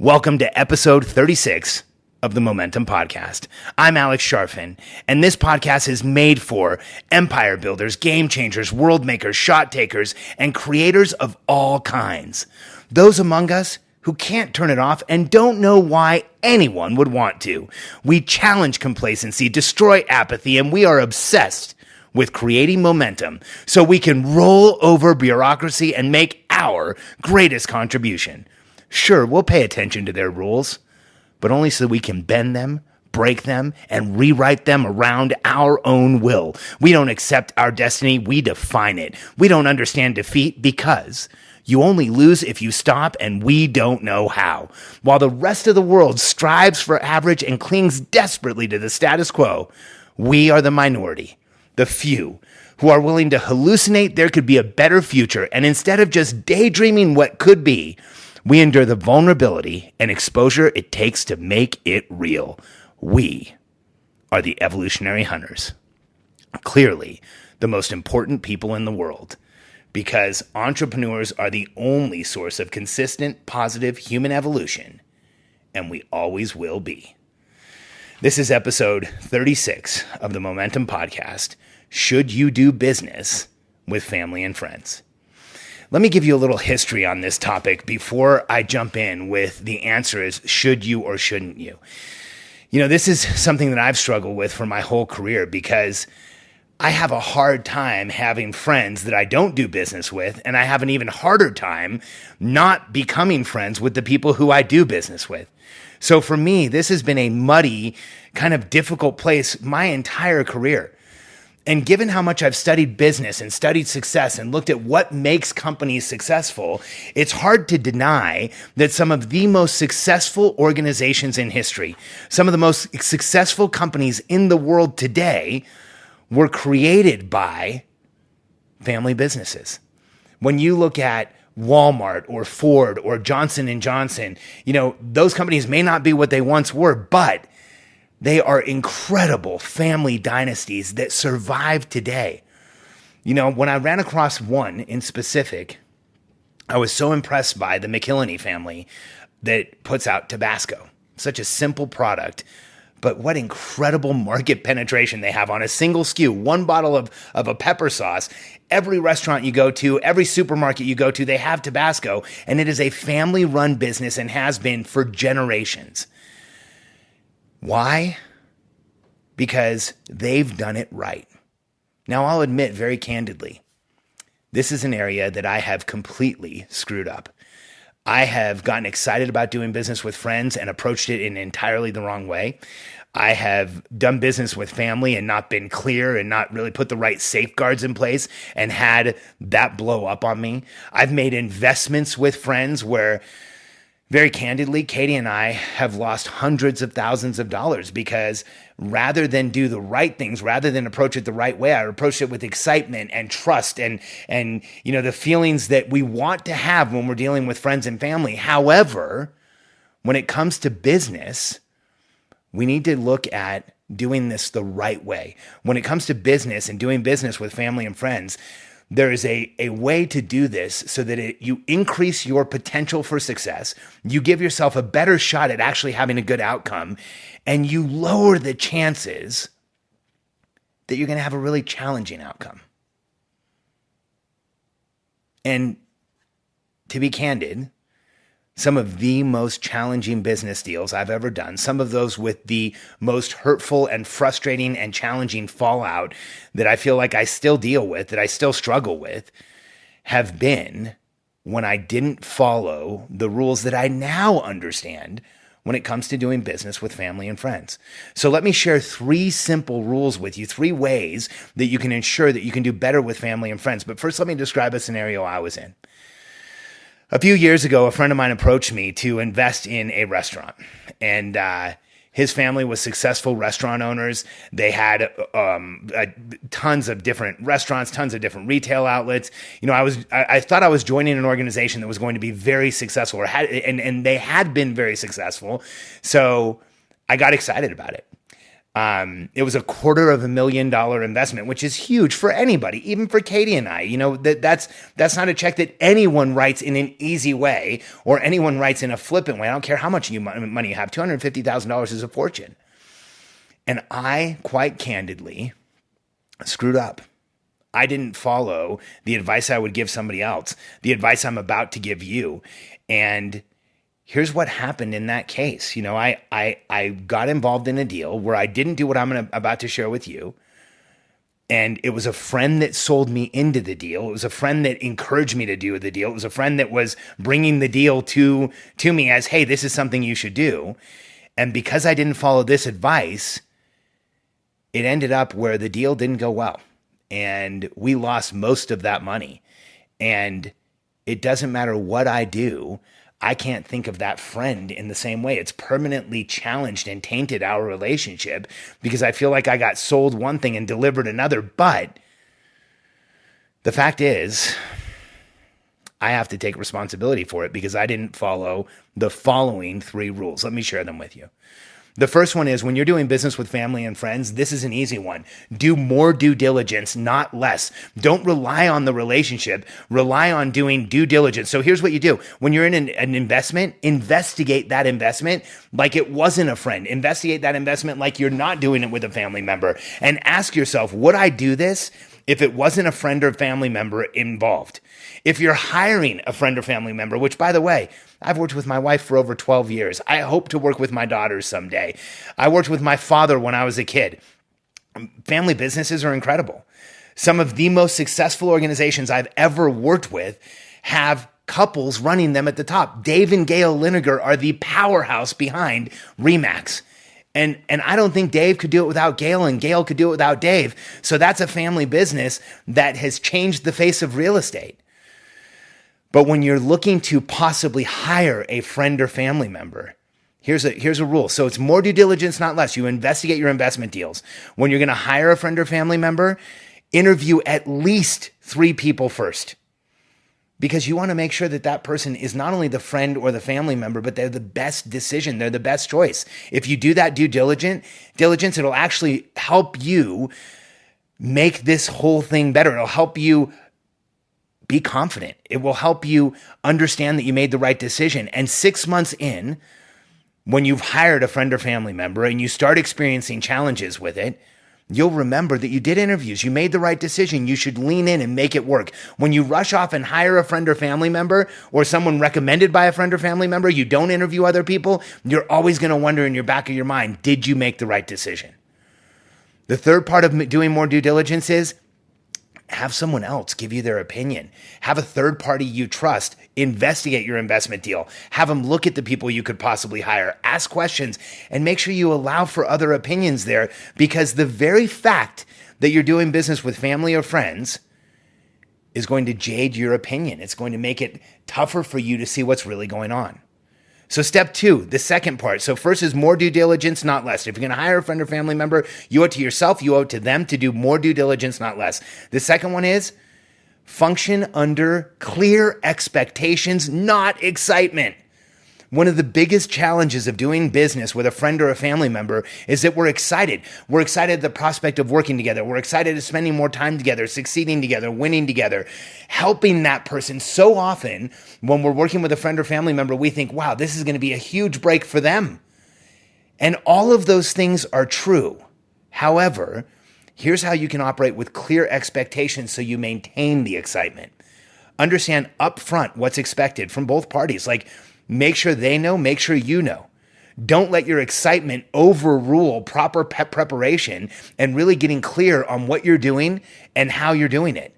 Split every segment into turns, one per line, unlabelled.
Welcome to episode 36 of the Momentum Podcast. I'm Alex Sharfin, and this podcast is made for empire builders, game changers, world makers, shot takers, and creators of all kinds. Those among us who can't turn it off and don't know why anyone would want to. We challenge complacency, destroy apathy, and we are obsessed with creating momentum so we can roll over bureaucracy and make our greatest contribution. Sure, we'll pay attention to their rules, but only so we can bend them, break them, and rewrite them around our own will. We don't accept our destiny, we define it. We don't understand defeat because you only lose if you stop, and we don't know how. While the rest of the world strives for average and clings desperately to the status quo, we are the minority, the few, who are willing to hallucinate there could be a better future, and instead of just daydreaming what could be, we endure the vulnerability and exposure it takes to make it real. We are the evolutionary hunters. Clearly, the most important people in the world, because entrepreneurs are the only source of consistent, positive human evolution, and we always will be. This is episode 36 of the Momentum Podcast. Should you do business with family and friends? Let me give you a little history on this topic before I jump in with the answer is should you or shouldn't you? You know, this is something that I've struggled with for my whole career because I have a hard time having friends that I don't do business with, and I have an even harder time not becoming friends with the people who I do business with. So for me, this has been a muddy, kind of difficult place my entire career. And given how much I've studied business and studied success and looked at what makes companies successful, it's hard to deny that some of the most successful organizations in history, some of the most successful companies in the world today were created by family businesses. When you look at Walmart or Ford or Johnson & Johnson, you know, those companies may not be what they once were, but they are incredible family dynasties that survive today. You know, when I ran across one in specific, I was so impressed by the McIlhenny family that puts out Tabasco. Such a simple product, but what incredible market penetration they have on a single SKU, one bottle of a pepper sauce. Every restaurant you go to, every supermarket you go to, they have Tabasco, and it is a family-run business and has been for generations. Why? Because they've done it right. Now, I'll admit very candidly, this is an area that I have completely screwed up. I have gotten excited about doing business with friends and approached it in entirely the wrong way. I have done business with family and not been clear and not really put the right safeguards in place and had that blow up on me. I've made investments with friends where, very candidly, Katie and I have lost hundreds of thousands of dollars because rather than do the right things, rather than approach it the right way, I approached it with excitement and trust and you know, the feelings that we want to have when we're dealing with friends and family. However, when it comes to business, we need to look at doing this the right way. When it comes to business and doing business with family and friends, there is a way to do this so that you increase your potential for success, you give yourself a better shot at actually having a good outcome, and you lower the chances that you're going to have a really challenging outcome. And to be candid, some of the most challenging business deals I've ever done, some of those with the most hurtful and frustrating and challenging fallout that I feel like I still deal with, that I still struggle with, have been when I didn't follow the rules that I now understand when it comes to doing business with family and friends. So let me share 3 simple rules with you, 3 ways that you can ensure that you can do better with family and friends. But first, let me describe a scenario I was in. A few years ago, a friend of mine approached me to invest in a restaurant, and his family was successful restaurant owners. They had tons of different restaurants, tons of different retail outlets. You know, I thought I was joining an organization that was going to be very successful, and they had been very successful. So I got excited about it. It was $250,000 investment, which is huge for anybody, even for Katie and I. That's not a check that anyone writes in an easy way or anyone writes in a flippant way. I don't care how much money you have. $250,000 is a fortune. And I, quite candidly, screwed up. I didn't follow the advice I would give somebody else, the advice I'm about to give you. And here's what happened in that case. I got involved in a deal where I didn't do what I'm about to share with you. And it was a friend that sold me into the deal. It was a friend that encouraged me to do the deal. It was a friend that was bringing the deal to me as, hey, this is something you should do. And because I didn't follow this advice, it ended up where the deal didn't go well. And we lost most of that money. And it doesn't matter what I do, I can't think of that friend in the same way. It's permanently challenged and tainted our relationship because I feel like I got sold one thing and delivered another. But the fact is, I have to take responsibility for it because I didn't follow the following 3 rules. Let me share them with you. The first one is when you're doing business with family and friends, this is an easy one. Do more due diligence, not less. Don't rely on the relationship. Rely on doing due diligence. So here's what you do. When you're in an investment, investigate that investment like it wasn't a friend. Investigate that investment like you're not doing it with a family member. And ask yourself, would I do this if it wasn't a friend or family member involved? If you're hiring a friend or family member, which, by the way, I've worked with my wife for over 12 years. I hope to work with my daughters someday. I worked with my father when I was a kid. Family businesses are incredible. Some of the most successful organizations I've ever worked with have couples running them at the top. Dave and Gail Linegar are the powerhouse behind RE/MAX. And I don't think Dave could do it without Gail, and Gail could do it without Dave. So that's a family business that has changed the face of real estate. But when you're looking to possibly hire a friend or family member, here's a rule. So it's more due diligence, not less. You investigate your investment deals. When you're going to hire a friend or family member, interview at least 3 people first. Because you want to make sure that that person is not only the friend or the family member, but they're the best decision. They're the best choice. If you do that due diligence, it'll actually help you make this whole thing better. It'll help you be confident. It will help you understand that you made the right decision. And 6 months in, when you've hired a friend or family member and you start experiencing challenges with it, you'll remember that you did interviews. You made the right decision. You should lean in and make it work. When you rush off and hire a friend or family member or someone recommended by a friend or family member, you don't interview other people, you're always going to wonder in your back of your mind, did you make the right decision? The third part of doing more due diligence is have someone else give you their opinion. Have a third party you trust investigate your investment deal. Have them look at the people you could possibly hire. Ask questions and make sure you allow for other opinions there, because the very fact that you're doing business with family or friends is going to jade your opinion. It's going to make it tougher for you to see what's really going on. So step 2, the second part. So first is more due diligence, not less. If you're going to hire a friend or family member, you owe it to yourself, you owe it to them to do more due diligence, not less. The second one is function under clear expectations, not excitement. One of the biggest challenges of doing business with a friend or a family member is that we're excited. We're excited at the prospect of working together. We're excited at spending more time together, succeeding together, winning together, helping that person. So often when we're working with a friend or family member, we think, wow, this is going to be a huge break for them. And all of those things are true. However, here's how you can operate with clear expectations so you maintain the excitement. Understand upfront what's expected from both parties. Like, make sure they know, make sure you know. Don't let your excitement overrule proper preparation and really getting clear on what you're doing and how you're doing it.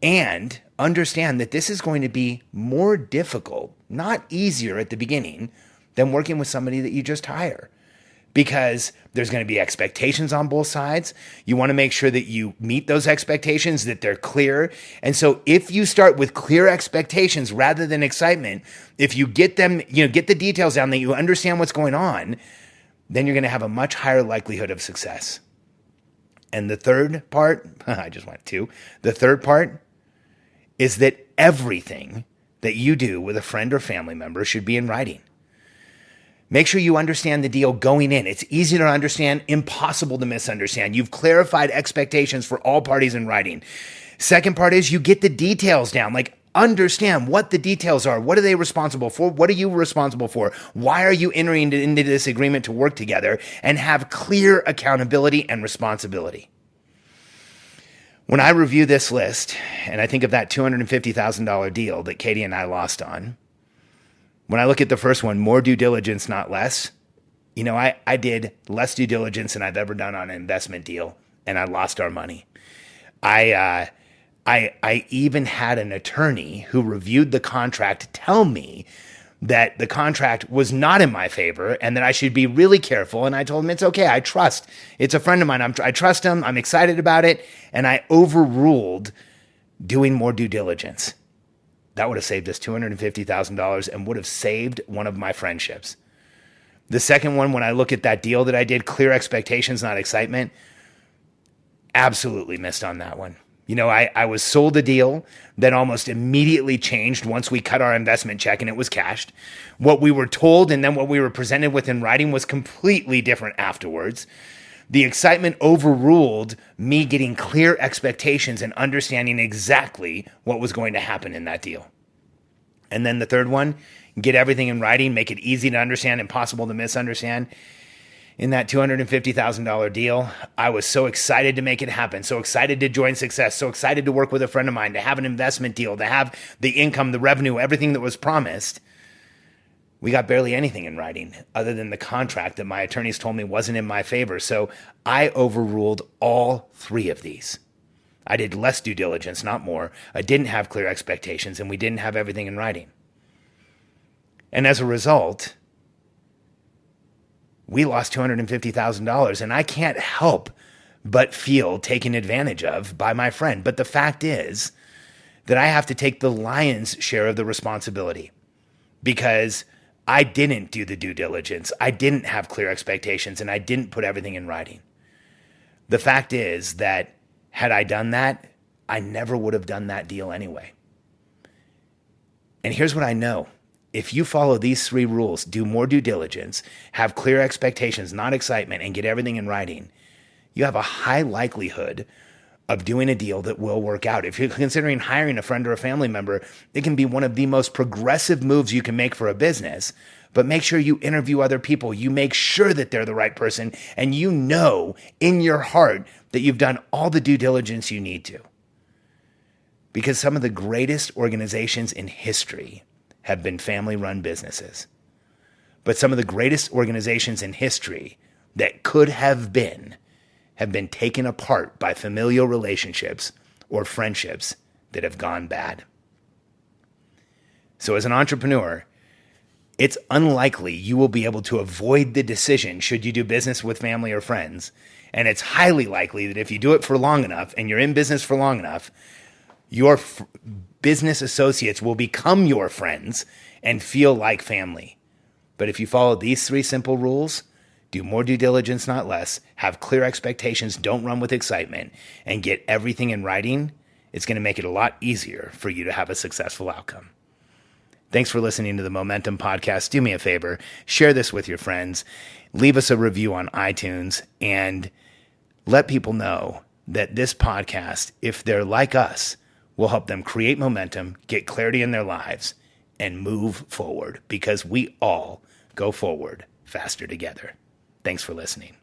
And understand that this is going to be more difficult, not easier at the beginning, than working with somebody that you just hire. Because there's going to be expectations on both sides. You want to make sure that you meet those expectations, that they're clear. And so if you start with clear expectations rather than excitement, if you get them, get the details down, that you understand what's going on, then you're going to have a much higher likelihood of success. And the third part, the third part is that everything that you do with a friend or family member should be in writing. Make sure you understand the deal going in. It's easy to understand, impossible to misunderstand. You've clarified expectations for all parties in writing. Second part is you get the details down. Like, understand what the details are. What are they responsible for? What are you responsible for? Why are you entering into this agreement to work together? And have clear accountability and responsibility. When I review this list, and I think of that $250,000 deal that Katie and I lost on, when I look at the first one, more due diligence, not less, I did less due diligence than I've ever done on an investment deal, and I lost our money. I even had an attorney who reviewed the contract tell me that the contract was not in my favor and that I should be really careful. And I told him, it's okay. I trust. It's a friend of mine. I trust him. I'm excited about it. And I overruled doing more due diligence. That would have saved us $250,000 and would have saved one of my friendships. The second one, when I look at that deal that I did, clear expectations, not excitement, absolutely missed on that one. I was sold a deal that almost immediately changed once we cut our investment check and it was cashed. What we were told and then what we were presented with in writing was completely different afterwards. The excitement overruled me getting clear expectations and understanding exactly what was going to happen in that deal. And then the third one, get everything in writing, make it easy to understand, impossible to misunderstand. In that $250,000 deal, I was so excited to make it happen, so excited to join success, so excited to work with a friend of mine, to have an investment deal, to have the income, the revenue, everything that was promised. We got barely anything in writing other than the contract that my attorneys told me wasn't in my favor. So I overruled all three of these. I did less due diligence, not more. I didn't have clear expectations, and we didn't have everything in writing. And as a result, we lost $250,000, and I can't help but feel taken advantage of by my friend. But the fact is that I have to take the lion's share of the responsibility because I didn't do the due diligence. I didn't have clear expectations, and I didn't put everything in writing. The fact is that had I done that, I never would have done that deal anyway. And here's what I know. If you follow these three rules, do more due diligence, have clear expectations, not excitement, and get everything in writing, you have a high likelihood of doing a deal that will work out. If you're considering hiring a friend or a family member, it can be one of the most progressive moves you can make for a business. But make sure you interview other people. You make sure that they're the right person, and you know in your heart that you've done all the due diligence you need to. Because some of the greatest organizations in history have been family-run businesses. But some of the greatest organizations in history that could have been taken apart by familial relationships or friendships that have gone bad. So as an entrepreneur, it's unlikely you will be able to avoid the decision should you do business with family or friends. And it's highly likely that if you do it for long enough and you're in business for long enough, your business associates will become your friends and feel like family. But if you follow these three simple rules, do more due diligence, not less, have clear expectations, don't run with excitement, and get everything in writing, it's going to make it a lot easier for you to have a successful outcome. Thanks for listening to the Momentum Podcast. Do me a favor, share this with your friends, leave us a review on iTunes, and let people know that this podcast, if they're like us, will help them create momentum, get clarity in their lives, and move forward because we all go forward faster together. Thanks for listening.